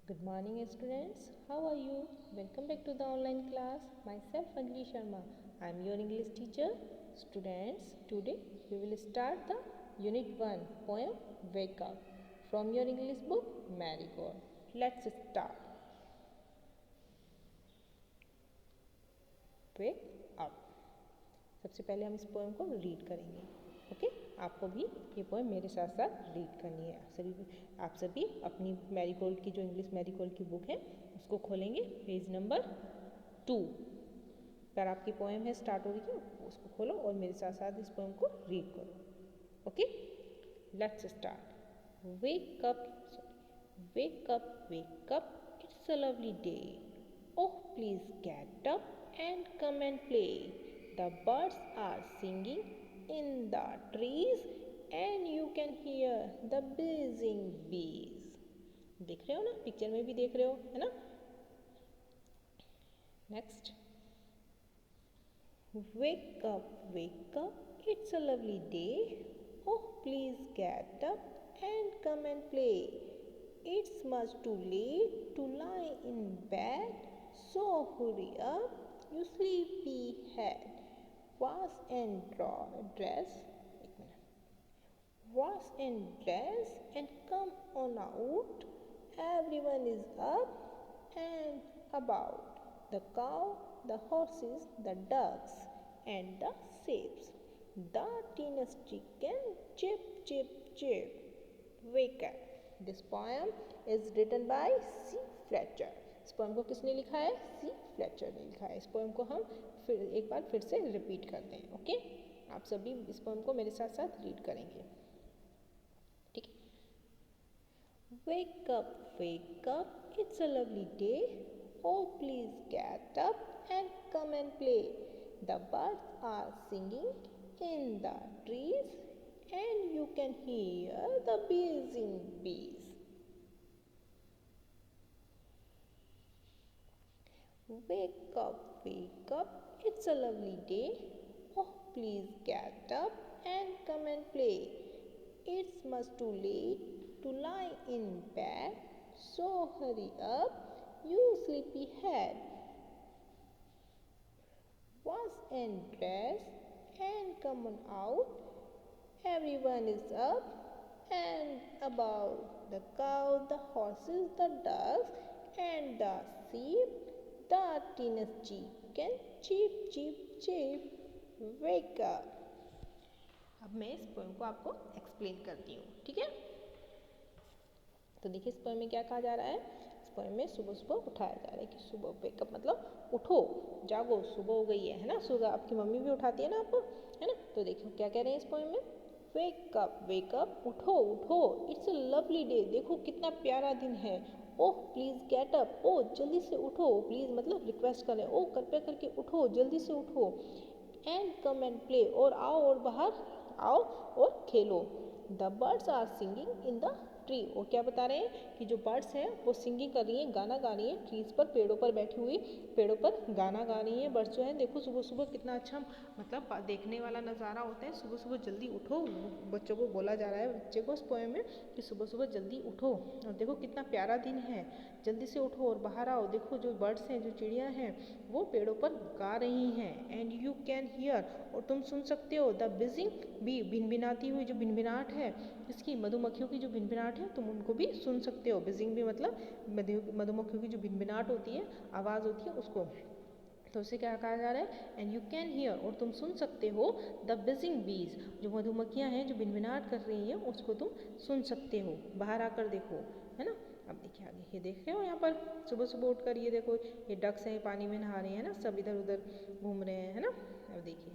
Good morning students, how are you? Welcome back to the online class. Myself Anjali Sharma. I am your English teacher. Students, today we will start the Unit 1 poem Wake Up from your English book Marigold. Let's start. Wake up. सबसे पहले हम इस poem को read करेंगे. Okay आपको भी ये poem मेरे साथ साथ रीड करनी है. आप सभी अपनी मैरीगोल्ड की जो इंग्लिश मैरीगोल्ड की बुक है उसको खोलेंगे. पेज नंबर 2 पर आपकी पोएम है स्टार्ट हो रही है, उसको खोलो और मेरे साथ साथ इस पोएम को रीड करो. Okay let's start. Wake up wake up wake up, it's a lovely day. Oh please get up and come and play. The birds are singing in the trees and you can hear the buzzing bees. देख रहे हो ना, picture में भी देख रहे हो है ना. Next. Wake up, it's a lovely day. Oh please get up and come and play. It's much too late to lie in bed, so hurry up, you sleepy head. Wash and dress. Wash and dress and come on out. Everyone is up and about. The cow, the horses, the ducks, and the sheep. The teenage chicken, chip, chip, chip. Wake up. This poem is written by C. Fletcher. इस poem को किसने लिखा है? सी Fletcher ने लिखा है. इस poem को हम एक बार फिर से रिपीट करते हैं. ओके आप सभी इस पोएम को मेरे साथ साथ रीड करेंगे. ठीक है. Wake up it's a lovely day. Oh please get up and come and play. The birds are singing in the trees and you can hear the buzzing bees. Wake up, it's a lovely day. Oh, please get up and come and play. It's much too late to lie in bed, so hurry up, you sleepy head. Wash and dress and come on out. Everyone is up and about. The cow, the horses, the ducks, and the sheep. The teenage chicken, chip, chip, chip. Wake up. अब मैं इस poem को आपको explain करती हूँ. ठीक है. तो देखिए इस पोएम में क्या कहा जा रहा है. इस पोएम में सुबह सुबह उठाया जा रहा है कि सुबह वेकअप मतलब उठो, जागो, सुबह हो गई है ना. सुबह आपकी मम्मी भी उठाती है ना आपको, है ना. तो देखो क्या कह रहे हैं इस पोएम में. वेक अप, उठो उठो. इट्स अ लवली डे, देखो कितना प्यारा दिन है. ओह प्लीज़ गेट अप, ओ जल्दी से उठो. प्लीज़ मतलब रिक्वेस्ट करें. ओ कृपया करके उठो, जल्दी से उठो. एंड कम एंड प्ले, और आओ और बाहर आओ और खेलो. The birds are singing in the tree. और क्या बता रहे हैं कि जो बर्ड्स हैं वो सिंगिंग कर रही हैं, गाना गा रही हैं. ट्रीज पर, पेड़ों पर बैठी हुई पेड़ों पर गाना गा रही हैं. बर्ड्स जो है देखो सुबह सुबह कितना अच्छा मतलब देखने वाला नज़ारा होता है. सुबह सुबह जल्दी उठो, बच्चों को बोला जा रहा है, बच्चे को इस पोएम में कि सुबह सुबह जल्दी उठो और देखो कितना प्यारा दिन है. जल्दी से उठो और बाहर आओ. देखो जो बर्ड्स हैं, जो चिड़िया हैं, वो पेड़ों पर गा रही हैं. एंड यू कैन हियर, और तुम सुन सकते हो. द बिजिंग बी, भिनभिनाती हुई जो भिनभिनाहट है इसकी, मधुमक्खियों की जो भिनभिनाहट है तुम उनको भी सुन सकते हो. बिजिंग भी मतलब मधुमक्खियों की जो भिनभिनाहट होती है, आवाज़ होती है उसको. तो उसे क्या कहा जा रहा है. एंड यू कैन हियर, और तुम सुन सकते हो. द बिजिंग बीज, जो मधुमक्खियाँ हैं जो भिनभिनाहट कर रही हैं उसको तुम सुन सकते हो. बाहर आकर देखो, है ना. अब देखिए आगे, ये देख रहे हो यहाँ पर सुबह सुबह उठकर ये देखो ये डक्स हैं, पानी में नहा रहे हैं ना, सब इधर उधर घूम रहे हैं, है ना. अब देखिए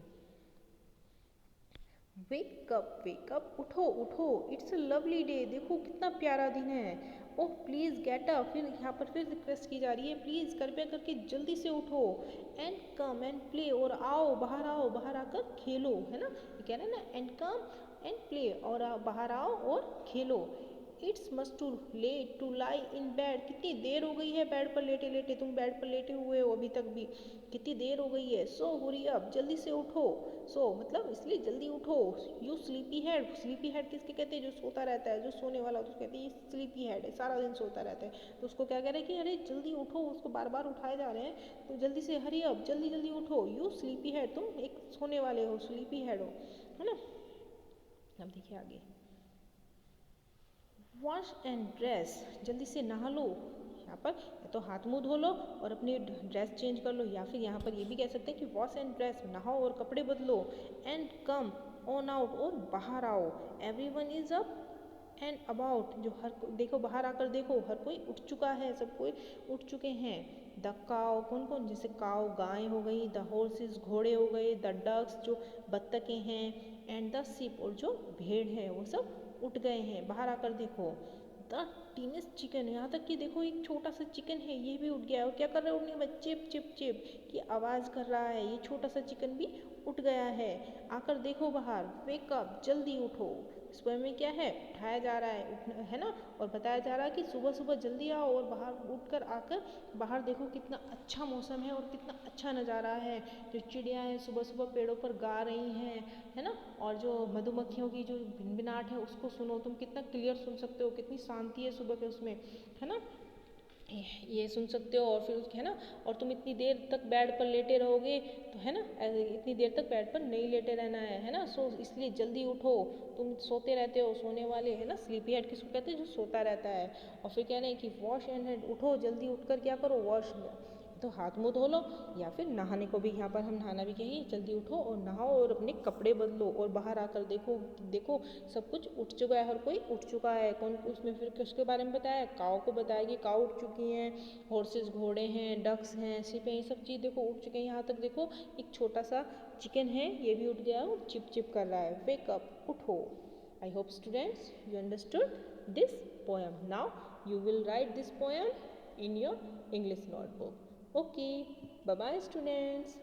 वेक अप, उठो उठो. इट्स अ लवली डे, देखो कितना प्यारा दिन है. ओह प्लीज़ गेट अप, फिर यहाँ पर फिर रिक्वेस्ट की जा रही है, प्लीज़ कृपया करके जल्दी से उठो. एंड कम एंड प्ले, और आओ, बाहर आकर खेलो, है ना. ये कह रहे हैं ना, एंड कम एंड प्ले, और बाहर आओ और खेलो. It's must too late to lie in bed, कितनी देर हो गई है बेड पर लेटे लेटे, तुम बेड पर लेटे हुए हो अभी तक भी, कितनी देर हो गई है। सो हुरी अप, जल्दी से उठो। सो मतलब इसलिए जल्दी उठो। You sleepy head, sleepy head किसके कहते हैं, जो सोता रहता है, जो सोने वाला उसको कहते हैं ये स्लीपी हेड है, सारा दिन सोता रहता है। तो उसको क्या कह रहे हैं कि अरे जल्दी उठो, उसको बार बार उठाए जा रहे हैं, तो जल्दी से हरी अप, जल्दी जल्दी उठो। यू स्लीपी हेड, तुम एक सोने वाले हो, स्लीपी हेड हो, है ना। अब देखिए आगे, वॉश एंड ड्रेस, जल्दी से नहा लो। यहाँ पर या तो हाथ मुंह धो लो और अपनी ड्रेस चेंज कर लो, या फिर यहाँ पर ये भी कह सकते हैं कि वॉश एंड ड्रेस, नहाओ और कपड़े बदलो। एंड कम ऑन आउट, और बाहर आओ। Everyone is up and about, जो हर देखो बाहर आकर देखो, हर कोई उठ चुका है, सब कोई उठ चुके हैं। द काव, कौन कौन, जैसे काव गाय हो गई, द हॉर्सेस घोड़े हो गए, द डक्स जो बत्तखें हैं, एंड द शिप और जो भेड़ है वो सब उठ गए हैं, बाहर आकर देखो। द टीनेज चिकन, यहाँ तक कि देखो एक छोटा सा चिकन है ये भी उठ गया है, और क्या कर रहा है उठने के बाद, चिप चिप चिप की आवाज़ कर रहा है, ये छोटा सा चिकन भी उठ गया है। आकर देखो बाहर, वेक अप, जल्दी उठो। इस पोएम में क्या है, उठाया जा रहा है, है ना, और बताया जा रहा है कि सुबह सुबह जल्दी आओ और बाहर उठकर आकर बाहर देखो कितना अच्छा मौसम है और कितना अच्छा नज़ारा है। जो चिड़िया हैं सुबह सुबह पेड़ों पर गा रही हैं, है ना, और जो मधुमक्खियों की जो भिनभिनाहट है उसको सुनो, तुम कितना क्लियर सुन सकते हो, कितनी शांति है सुबह के उसमें, है ना, ये सुन सकते हो। और फिर है ना, और तुम इतनी देर तक बेड पर लेटे रहोगे तो है ना, इतनी देर तक बेड पर नहीं लेटे रहना है ना। सो इसलिए जल्दी उठो, तुम सोते रहते हो, सोने वाले, है ना, स्लीपी हेड किसको कहते हैं, जो सोता रहता है। और फिर कह रहे हैं कि वॉश एंड हेड, उठो जल्दी, उठकर क्या करो, वॉश, तो हाथ मुंह धो लो, या फिर नहाने को भी यहाँ पर हम नहाना भी कहेंगे, जल्दी उठो और नहाओ और अपने कपड़े बदलो और बाहर आकर देखो, देखो सब कुछ उठ चुका है, हर कोई उठ चुका है। कौन, उसमें फिर किसके बारे में बताया, काव को बताया कि काव उठ चुकी हैं, हॉर्सेस घोड़े हैं, डक्स हैं, शिप हैं, ये सब चीज़ देखो उठ चुके हैं। यहाँ तक देखो एक छोटा सा चिकन है ये भी उठ गया और चिप चिप कर रहा है, वेक अप, उठो। I hope students you understood this poem. Now you will write this poem in your English notebook. Okay, bye bye students.